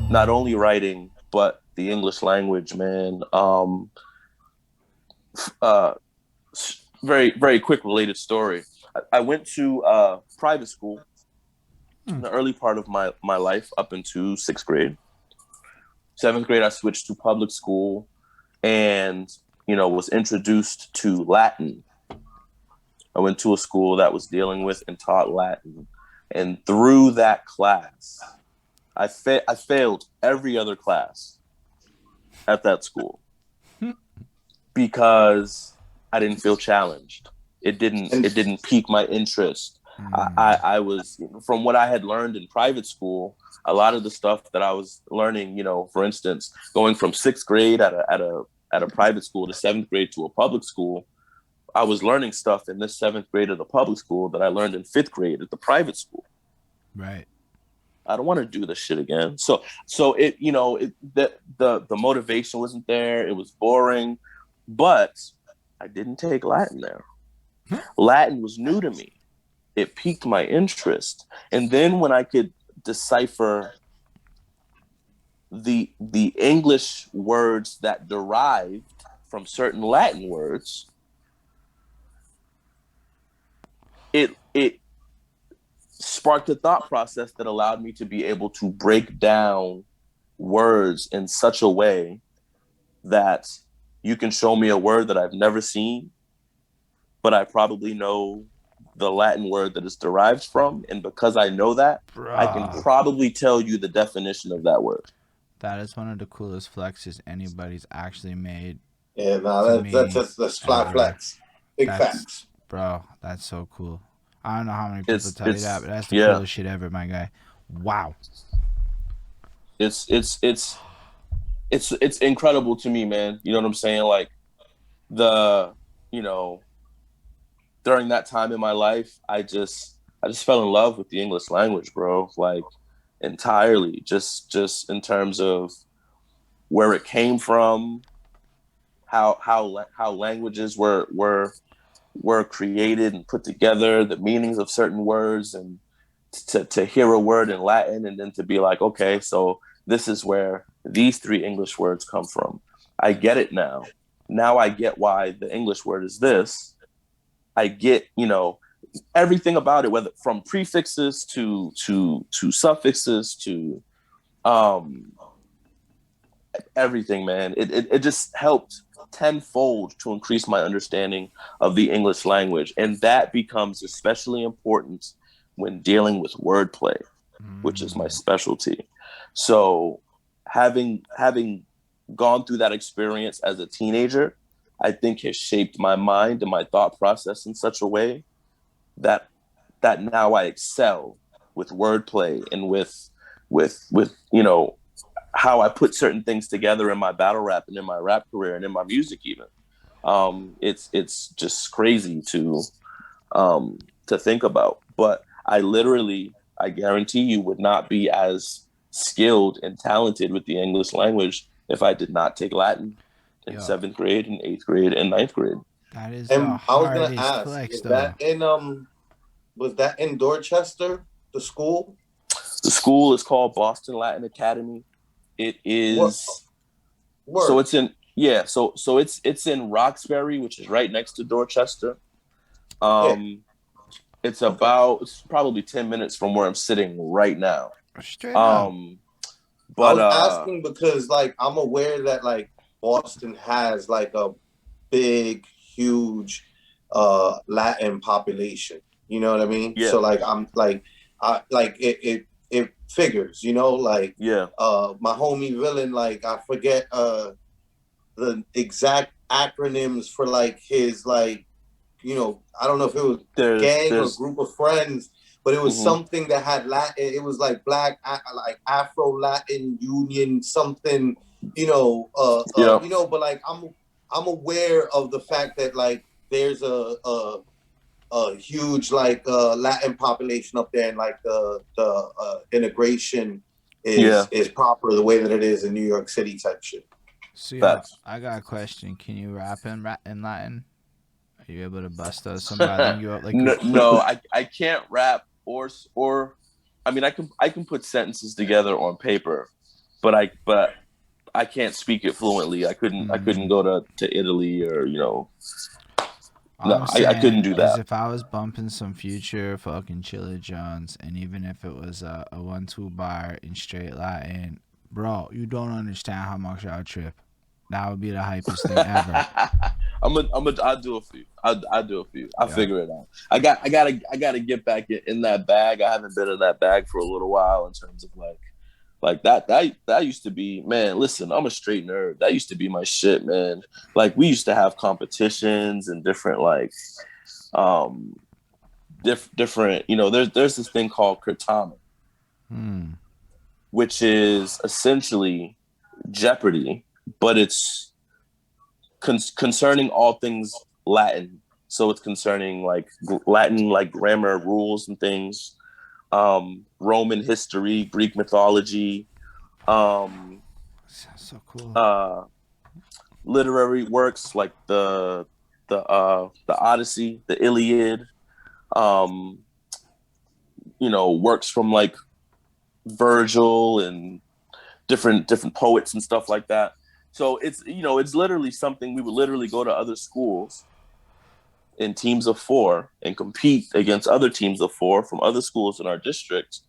Not only writing, but the English language, man. Uh, very, very quick related story. I went to private school in the early part of my life up into sixth grade. Seventh grade, I switched to public school and, was introduced to Latin. I went to a school that was dealing with and taught Latin. And through that class, I failed every other class at that school because I didn't feel challenged. It didn't pique my interest. I was, from what I had learned in private school, a lot of the stuff that I was learning, for instance, going from sixth grade at a private school to seventh grade to a public school, I was learning stuff in this seventh grade of the public school that I learned in fifth grade at the private school. Right. I don't want to do this shit again. So the motivation wasn't there. It was boring, but I didn't take Latin there. Latin was new to me. It piqued my interest. And then when I could decipher the English words that derived from certain Latin words, it sparked a thought process that allowed me to be able to break down words in such a way that you can show me a word that I've never seen, but I probably know the Latin word that it's derived from. And because I know that, I can Bro. probably tell you the definition of that word. That is one of the coolest flexes anybody's actually made Yeah, to no, me that's flat ever. flex. Big That's, facts. bro, that's so cool. I don't know how many people It's tell you that, it's but that's the yeah, coolest shit ever, my guy. Wow. it's it's it's it's incredible to me, man. You know what I'm saying? Like the you know during that time in my life, I just fell in love with the English language, bro. Like entirely, just in terms of where it came from, how languages were created and put together, the meanings of certain words, and to hear a word in Latin and then to be like, okay, so this is where these three English words come from. I get it now. Now I get why the English word is this. I get, everything about it, whether from prefixes to suffixes to um everything, man. It just helped tenfold to increase my understanding of the English language. And that becomes especially important when dealing with wordplay, which is my Mm. specialty. So having gone through that experience as a teenager, I think has shaped my mind and my thought process in such a way that now I excel with wordplay and with how I put certain things together in my battle rap and in my rap career and in my music even. It's just crazy to think about. But I guarantee you, would not be as skilled and talented with the English language if I did not take Latin in Yo, seventh grade and eighth grade and ninth grade. that is the And I was gonna hardest ask, flex, though. was that in Dorchester, the school? The school is called Boston Latin Academy. It What is so word? it's in yeah so it's in Roxbury, which is right next to Dorchester. Yeah. Um, Okay. it's probably 10 minutes from where I'm sitting right now. Straight up. Um, I but was asking because like I'm aware that like Boston has like a big, huge Latin population. You know what I mean? yeah, So like I'm like I like it figures, like yeah, my homie villain, like I forget the exact acronyms for like his like, I don't know if it was gang or there's group of friends, but it was mhm, something that had Latin. It was like like Afro Latin Union something, yeah, But like I'm aware of the fact that like there's a huge like Latin population up there, and like the integration yeah, is proper the way that it is in New York City type shit. So, yo, facts. I got a question. Can you rap in Latin? Are you able to bust us somebody link you up like No, a. no, I can't rap or I mean, I can put sentences together on paper, but I can't speak it fluently. I couldn't go to Italy or All no, I'm I couldn't saying do is that. if I was bumping some future fucking Chilla Jones, and even if it was a 1-2 bar in straight Latin, bro, you don't understand how much I trip. That would be the hypest thing ever. I'll do a few. I'll do a few. I'll Yeah. figure it out. I gotta get back in that bag. I haven't been in that bag for a little while in terms of like that used to be, man, listen, I'm a straight nerd. That used to be my shit, man. Like we used to have competitions and different um different, there's this thing called Kurtama, Hmm. which is essentially Jeopardy, but it's concerning all things Latin. So it's concerning like Latin, like grammar rules and things, Roman history, Greek mythology, um, Sounds so cool. literary works like the Odyssey, the Iliad, um, works from like Virgil and different poets and stuff like that. So it's literally something we would literally go to other schools in teams of 4 and compete against other teams of 4 from other schools in our district.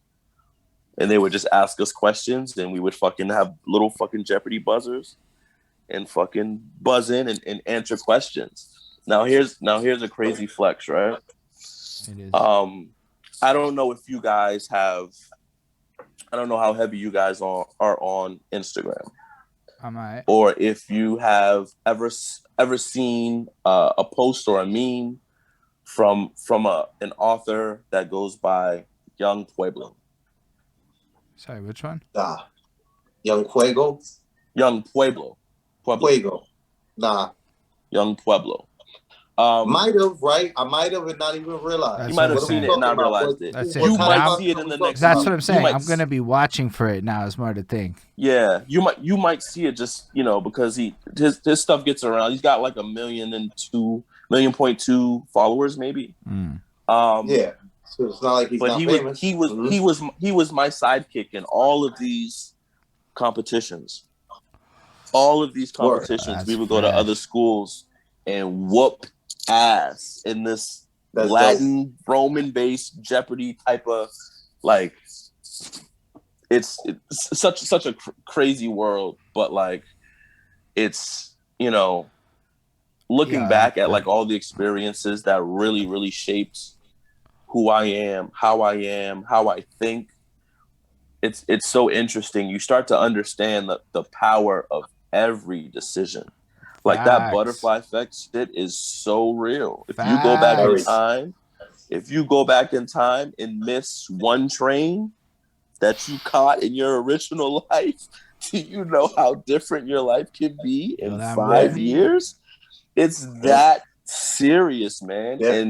And they would just ask us questions and we would fucking have little fucking Jeopardy buzzers and fucking buzz in and answer questions. Now here's a crazy flex, right? It is. I don't know if you guys have I don't know how heavy you guys are on Instagram, I might. or if you have ever seen a post or a meme from an author that goes by Young Pueblo. Sorry, which one? Young Fuego. Young Pueblo. Fuego. Nah. Young Pueblo. Might have, right? I might have and not even realized. That's You might what have I'm seen saying. it and not realized it. That's it. You might Now- see it in the next. That's what I'm you saying. might I'm gonna be watching for it now. Is more the thing. Yeah, you might see it just because his stuff gets around. He's got like 1.2 million followers maybe. Mm. Yeah, so it's not like he's But not he famous. he was my sidekick in all of these competitions. All of these competitions, That's we would go to fresh. other schools and whoop ass in this That's Latin Roman based Jeopardy type of like. It's such a crazy world, but like it's looking Yeah, back at like all the experiences that really shaped who I am, how I think. It's so interesting. You start to understand the power of every decision. Like that Facts. butterfly effect shit is so real. If you go back in time and miss one train that you caught in your original life, do you know how different your life can be in that 5 movie? years? It's that serious, man. Yeah.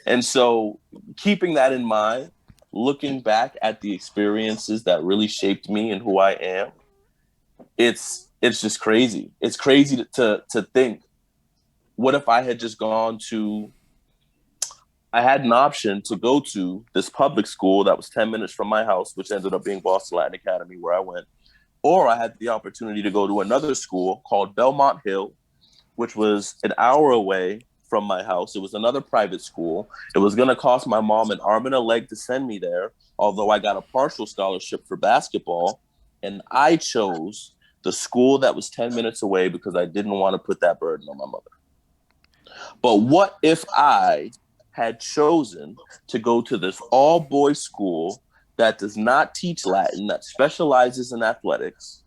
And so keeping that in mind, looking back at the experiences that really shaped me and who I am, it's just crazy. It's crazy to think, what if I had just I had an option to go to this public school that was 10 minutes from my house, which ended up being Boston Latin Academy, where I went. Or I had the opportunity to go to another school called Belmont Hill, which was an hour away from my house. It was another private school. It was going to cost my mom an arm and a leg to send me there, although I got a partial scholarship for basketball. And I chose the school that was 10 minutes away because I didn't want to put that burden on my mother. But what if I had chosen to go to this all-boys school that does not teach Latin, that specializes in athletics?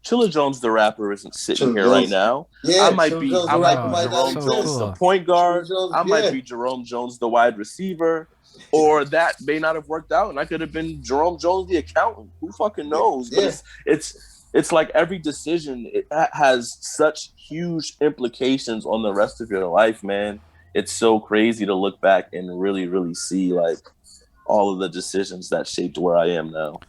Chilla Jones, the rapper, isn't sitting here right now. Yeah, I might be Jerome Jones, the point guard. I might be Jerome Jones, the wide receiver. Or that may not have worked out, and I could have been Jerome Jones, the accountant. Who fucking knows? But it's like every decision, it has such huge implications on the rest of your life, man. It's so crazy to look back and really see like all of the decisions that shaped where I am now.